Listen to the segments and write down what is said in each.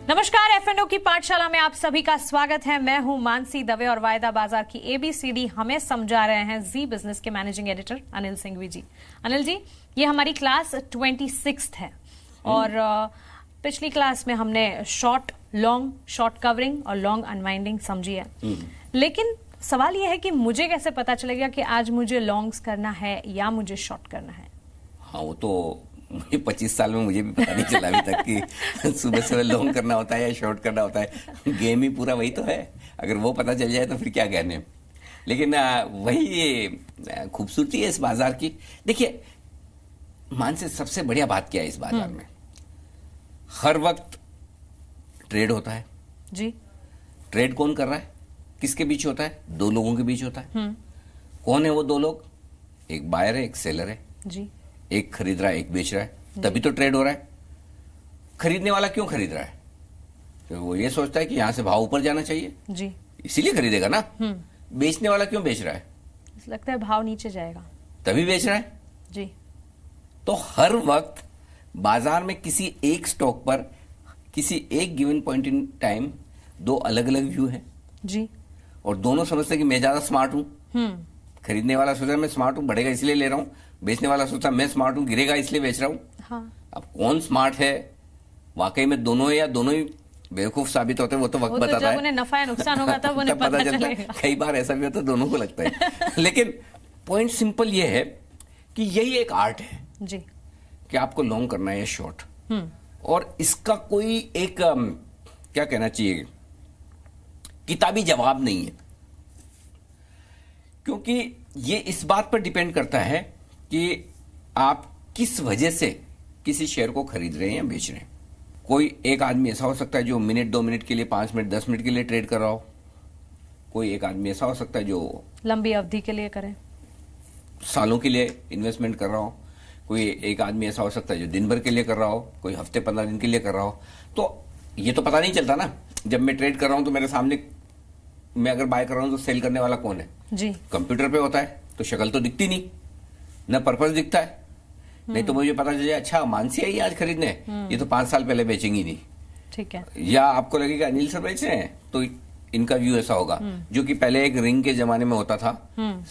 नमस्कार, एफएनओ की पाठशाला में आप सभी का स्वागत है। मैं हूं मानसी दवे और वायदा बाजार की एबीसीडी हमें समझा रहे हैं जी बिजनेस के मैनेजिंग एडिटर अनिल सिंघवी जी। अनिल जी, ये हमारी क्लास 26 है और पिछली क्लास में हमने शॉर्ट कवरिंग और लॉन्ग अनवाइंडिंग समझी है। लेकिन सवाल यह है कि मुझे कैसे पता चलेगा कि आज मुझे लॉन्ग्स करना है या मुझे शॉर्ट करना है? हाँ, वो तो 25 साल में मुझे भी पता नहीं चला अभी तक कि सुबह सुबह लॉन्ग करना होता है या शॉर्ट करना होता है। गेम ही पूरा वही तो है। अगर वो पता चल जाए तो फिर क्या कहने। लेकिन वही खूबसूरती है इस बाजार की। देखिए मान से सबसे बढ़िया बात क्या है इस बाजार में, हर वक्त ट्रेड होता है जी। ट्रेड कौन कर रहा है, किसके बीच होता है? दो लोगों के बीच होता है। कौन है वो दो लोग? एक बायर है, एक सेलर है जी। एक खरीद रहा है, एक बेच रहा है, तभी तो ट्रेड हो रहा है। खरीदने वाला क्यों खरीद रहा है? तो वो ये सोचता है कि यहां से भाव ऊपर जाना चाहिए जी, इसीलिए खरीदेगा ना। बेचने वाला क्यों बेच रहा है? लगता है भाव नीचे जाएगा तभी बेच रहा है जी। तो हर वक्त बाजार में किसी एक स्टॉक पर किसी एक गिवन पॉइंट इन टाइम दो अलग अलग व्यू है जी। और दोनों समझते हैं कि मैं ज्यादा स्मार्ट हूं। खरीदने वाला सोचा मैं स्मार्ट हूं, बढ़ेगा इसलिए ले रहा हूं। बेचने वाला सोचा मैं स्मार्ट हूं, गिरेगा इसलिए बेच रहा हूं। हाँ। अब कौन स्मार्ट है वाकई में, दोनों है या दोनों ही बेवकूफ साबित होते हैं, वो तो वक्त बताता है। जब उन्हें नफा या नुकसान होगा तब उन्हें पता चलता है। कई बार ऐसा भी होता है, दोनों को लगता है। लेकिन पॉइंट सिंपल ये है कि यही एक आर्ट है जी कि आपको लॉन्ग करना है या शॉर्ट। और इसका कोई एक क्या कहना चाहिए, किताबी जवाब नहीं है, क्योंकि ये इस बात पर डिपेंड करता है कि आप किस वजह से किसी शेयर को खरीद रहे हैं या बेच रहे हैं। कोई एक आदमी ऐसा हो सकता है जो मिनट 2 मिनट के लिए, 5 मिनट 10 मिनट के लिए ट्रेड कर रहा हो। कोई एक आदमी ऐसा हो सकता है जो लंबी अवधि के लिए करें, सालों के लिए इन्वेस्टमेंट कर रहा हो। कोई एक आदमी ऐसा हो सकता है जो दिन भर के लिए कर रहा हो, कोई हफ्ते 15 दिन के लिए कर रहा हो। तो ये तो पता नहीं चलता ना। जब मैं ट्रेड कर रहा हूं तो मेरे सामने, मैं अगर बाय कर रहा हूं तो सेल करने वाला कौन है जी? कंप्यूटर पे होता है, तो शक्ल तो दिखती नहीं, न पर्पस दिखता है। नहीं तो मुझे पता चल जाए अच्छा मानसी आई आज खरीदने, ये तो 5 साल पहले बेचेंगी नहीं। ठीक है। या आपको लगेगा अनिल सर बेच रहे हैं तो इनका व्यू ऐसा होगा, जो कि पहले एक रिंग के जमाने में होता था।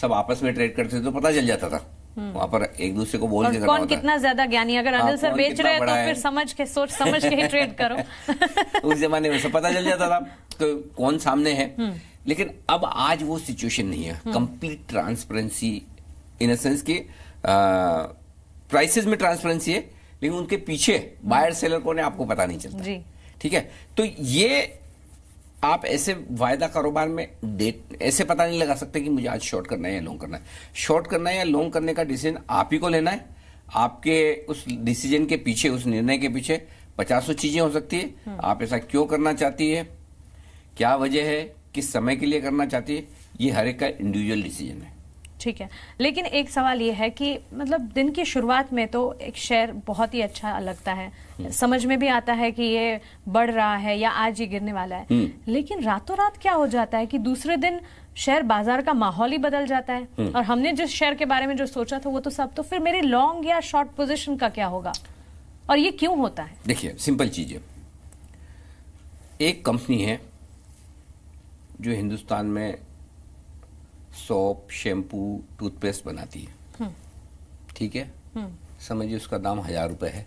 सब आपस में ट्रेड करते थे तो पता चल जाता था। वहां पर एक दूसरे को बोल के करना कौन होता कितना ज्यादा ज्ञानी। अगर अनिल सर बेच रहे हैं तो फिर समझ के, सोच समझ के ही ट्रेड करो। उस जमाने में सब पता चल जाता था तो कौन सामने है। लेकिन अब आज वो सिचुएशन नहीं है। Complete transparency in a sense कि प्राइसेस में ट्रांसपेरेंसी है, लेकिन उनके पीछे बायर सेलर कौन है आपको पता नहीं चलता जी। ठीक है, तो ये आप ऐसे वायदा कारोबार में डेट ऐसे पता नहीं लगा सकते कि मुझे आज शॉर्ट करना है या लॉन्ग करना है। शॉर्ट करना है या लॉन्ग करने का डिसीजन आप ही को लेना है। आपके उस डिसीजन के पीछे, उस निर्णय के पीछे 50 चीजें हो सकती है। आप ऐसा क्यों करना चाहती है, क्या वजह है, किस समय के लिए करना चाहती है, ये हर एक का इंडिविजुअल डिसीजन है। ठीक है, लेकिन एक सवाल ये है कि मतलब दिन की शुरुआत में तो एक शेयर बहुत ही अच्छा लगता है, समझ में भी आता है कि ये बढ़ रहा है या आज ये गिरने वाला है। लेकिन रातों रात क्या हो जाता है कि दूसरे दिन शेयर बाजार का माहौल ही बदल जाता है और हमने जिस शेयर के बारे में जो सोचा था वो तो सब, तो फिर मेरी लॉन्ग या शॉर्ट पोजीशन का क्या होगा और ये क्यों होता है? देखिए सिंपल चीज है, एक कंपनी है जो हिंदुस्तान में सोप, शैम्पू, टूथपेस्ट बनाती है। ठीक है, समझिए उसका दाम 1000 रुपए है।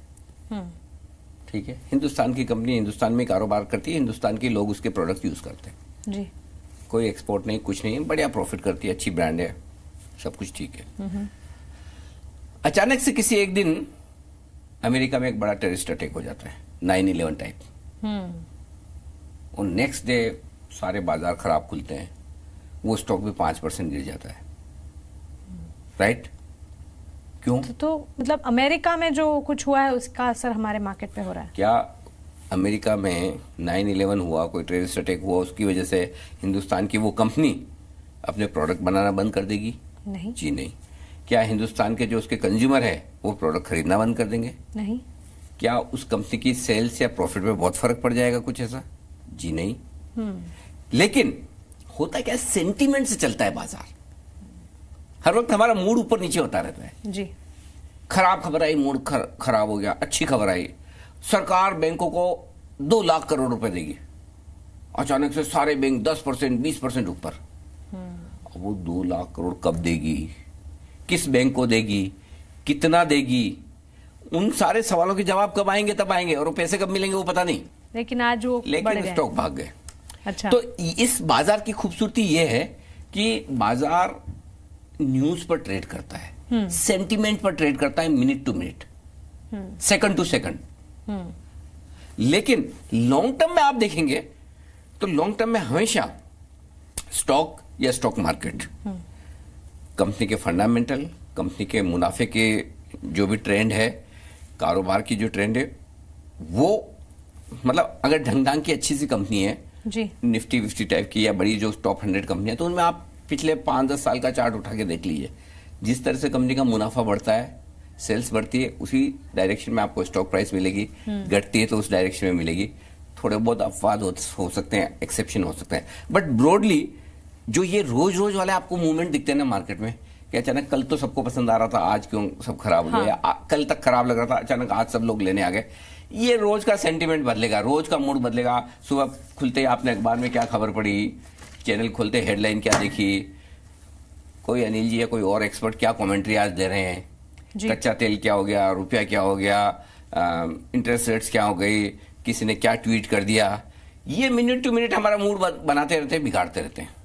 ठीक है, हिंदुस्तान की कंपनी हिंदुस्तान में कारोबार करती है, हिंदुस्तान के लोग उसके प्रोडक्ट यूज करते हैं जी। कोई एक्सपोर्ट नहीं, कुछ नहीं, बढ़िया प्रॉफिट करती है, अच्छी ब्रांड है, सब कुछ ठीक है। अचानक से किसी एक दिन अमेरिका में एक बड़ा टेररिस्ट अटैक हो जाता है, 9/11 टाइप। और नेक्स्ट डे सारे बाजार खराब खुलते हैं, वो स्टॉक भी 5% गिर जाता है। राइट? क्यों? तो मतलब अमेरिका में जो कुछ हुआ है उसका असर हमारे मार्केट पे हो रहा है क्या? अमेरिका में 9/11 हुआ, कोई टेररिस्ट अटैक हुआ, उसकी वजह से हिंदुस्तान की वो कंपनी अपने प्रोडक्ट बनाना बंद कर देगी? नहीं जी नहीं। क्या हिंदुस्तान के जो उसके कंज्यूमर है वो प्रोडक्ट खरीदना बंद कर देंगे? नहीं। क्या उस कंपनी की सेल्स या प्रॉफिट में बहुत फर्क पड़ जाएगा कुछ ऐसा? जी नहीं। लेकिन होता क्या, सेंटीमेंट से चलता है बाजार। हर वक्त हमारा मूड ऊपर नीचे होता रहता है जी। खराब खबर आई, मूड खराब हो गया, अच्छी खबर आई, सरकार बैंकों को 2 लाख करोड़ रुपए देगी, अचानक से सारे बैंक 10%, 20% ऊपर। अब वो 2 लाख करोड़ कब देगी, किस बैंक को देगी, कितना देगी, उन सारे सवालों के जवाब कब आएंगे, तब आएंगे, और वो पैसे कब मिलेंगे वो पता नहीं। लेकिन आज वो लेकिन स्टॉक भाग गए। अच्छा, तो इस बाजार की खूबसूरती ये है कि बाजार न्यूज पर ट्रेड करता है, सेंटीमेंट पर ट्रेड करता है, minute to minute, second to second. लेकिन लॉन्ग टर्म में आप देखेंगे तो लॉन्ग टर्म में हमेशा स्टॉक या स्टॉक मार्केट कंपनी के फंडामेंटल, कंपनी के मुनाफे के जो भी ट्रेंड है, कारोबार की जो ट्रेंड है, वो मतलब अगर ढंग की अच्छी सी कंपनी है जी, निफ्टी विफ्टी टाइप की या बड़ी जो टॉप 100 कंपनी है, तो उनमें आप पिछले 5-10 साल का चार्ट उठा के देख लीजिए। जिस तरह से कंपनी का मुनाफा बढ़ता है, सेल्स बढ़ती है, उसी डायरेक्शन में आपको स्टॉक प्राइस मिलेगी, घटती है तो उस डायरेक्शन में मिलेगी। थोड़े बहुत अपवाद हो सकते हैं, एक्सेप्शन हो सकते हैं, बट ब्रॉडली जो ये रोज रोज वाले आपको मूवमेंट दिखते हैं ना मार्केट में, कि अचानक कल तो सबको पसंद आ रहा था, आज क्यों सब खराब हो गया, कल तक खराब लग रहा था, अचानक आज सब लोग लेने आ गए। ये रोज का सेंटीमेंट बदलेगा, रोज का मूड बदलेगा। सुबह खुलते ही आपने अखबार में क्या खबर पढ़ी, चैनल खोलते हेडलाइन क्या देखी, कोई अनिल जी या कोई और एक्सपर्ट क्या कमेंट्री आज दे रहे हैं, कच्चा तेल क्या हो गया, रुपया क्या हो गया, इंटरेस्ट रेट्स क्या हो गई, किसी ने क्या ट्वीट कर दिया, ये मिनट टू मिनट हमारा मूड बनाते रहते हैं, बिगाड़ते रहते हैं।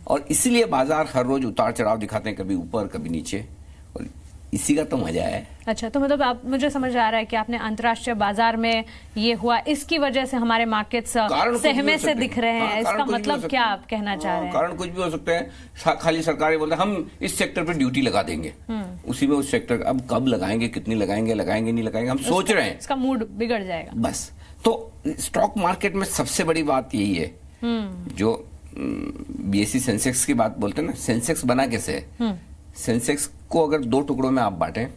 और इसीलिए बाजार हर रोज उतार चढ़ाव दिखाते हैं, कभी ऊपर कभी नीचे, और इसी का तो मजा है। अच्छा, तो मतलब आप, मुझे समझ आ रहा है कि आपने अंतर्राष्ट्रीय बाजार में ये हुआ, इसकी वजह से हमारे मार्केट्स सहमे से दिख रहे हैं, इसका मतलब क्या आप कहना चाह रहे हैं? कारण कुछ भी हो सकते हैं। खाली सरकार बोलते हैं हम इस सेक्टर पे ड्यूटी लगा देंगे, उसी में उस सेक्टर अब कब लगाएंगे, कितनी लगाएंगे, नहीं लगाएंगे, हम सोच रहे हैं, इसका मूड बिगड़ जाएगा बस। तो स्टॉक मार्केट में सबसे बड़ी बात यही है, जो बीएसई सेंसेक्स की बात बोलते हैं ना, सेंसेक्स बना कैसे है? सेंसेक्स को अगर 2 टुकड़ों में आप बांटें,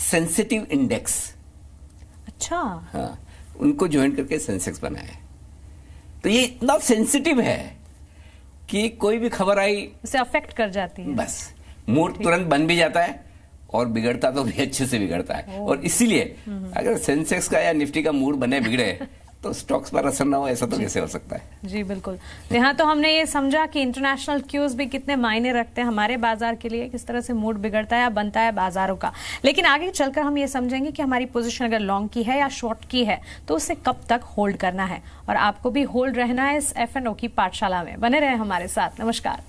सेंसिटिव इंडेक्स, अच्छा, हाँ, उनको ज्वाइन करके सेंसेक्स बना है। तो ये इतना सेंसिटिव है कि कोई भी खबर आई उसे अफेक्ट कर जाती है, बस मूड तुरंत बन भी जाता है, और बिगड़ता तो भी अच्छे से बिगड़ता है। और इसीलिए अगर सेंसेक्स का या निफ्टी का मूड बने बिगड़े तो स्टॉक्स पर असर ना हो, ऐसा तो कैसे हो सकता है? जी बिल्कुल। तो यहाँ तो हमने ये समझा कि इंटरनेशनल क्यूज भी कितने मायने रखते हैं हमारे बाजार के लिए, किस तरह से मूड बिगड़ता है या बनता है बाजारों का। लेकिन आगे चलकर हम ये समझेंगे कि हमारी पोजीशन अगर लॉन्ग की है या शॉर्ट की है तो उसे कब तक होल्ड करना है, और आपको भी होल्ड रहना है इस F&O की पाठशाला में। बने रहे हमारे साथ। नमस्कार।